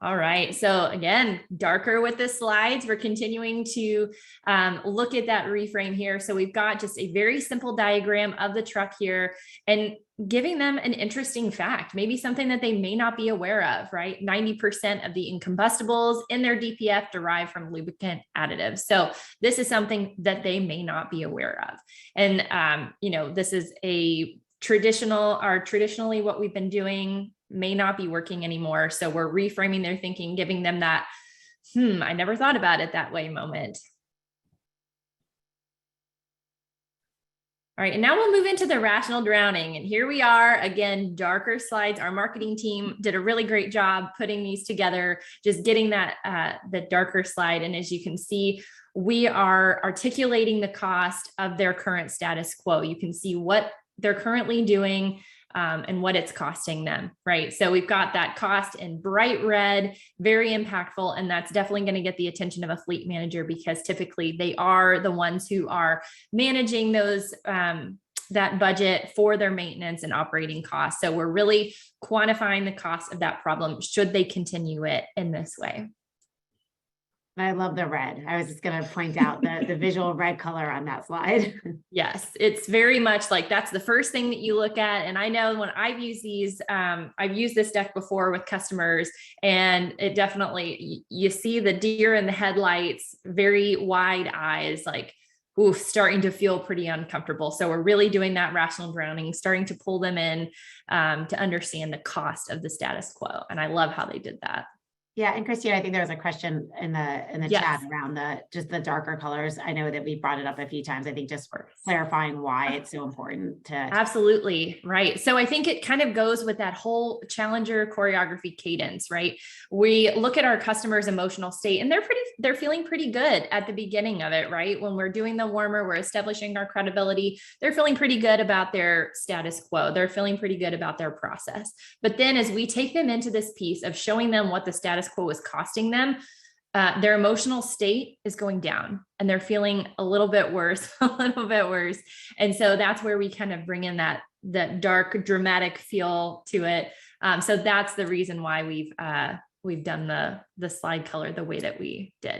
All right. So again, darker with the slides. We're continuing to look at that reframe here. So we've got just a very simple diagram of the truck here and giving them an interesting fact, maybe something that they may not be aware of, right? 90% of the incombustibles in their DPF derive from lubricant additives. So this is something that they may not be aware of. And, this is traditionally what we've been doing may not be working anymore. So we're reframing their thinking, giving them that, I never thought about it that way moment. All right, and now we'll move into the rational drowning. And here we are, again, darker slides. Our marketing team did a really great job putting these together, just getting that the darker slide. And as you can see, we are articulating the cost of their current status quo. You can see what they're currently doing and what it's costing them, right? So we've got that cost in bright red, very impactful, and that's definitely going to get the attention of a fleet manager because typically they are the ones who are managing those that budget for their maintenance and operating costs. So we're really quantifying the cost of that problem should they continue it in this way. I love the red. I was just going to point out the visual red color on that slide. Yes, it's very much like that's the first thing that you look at. And I know when I've used these, I've used this deck before with customers, and it definitely, you see the deer in the headlights, very wide eyes, like, ooh, starting to feel pretty uncomfortable. So we're really doing that rational drowning, starting to pull them in to understand the cost of the status quo. And I love how they did that. Yeah, and Christine, I think there was a question in the Yes. chat around just the darker colors. I know that we brought it up a few times. I think just for clarifying why it's so important to. Absolutely. Right. So I think it kind of goes with that whole Challenger choreography cadence, right? We look at our customers' emotional state and they're feeling pretty good at the beginning of it, right? When we're doing the warmer, we're establishing our credibility. They're feeling pretty good about their status quo. They're feeling pretty good about their process. But then as we take them into this piece of showing them what the status quo is costing them, their emotional state is going down and they're feeling a little bit worse. And so that's where we kind of bring in that dark, dramatic feel to it. So that's the reason why we've done the slide color the way that we did.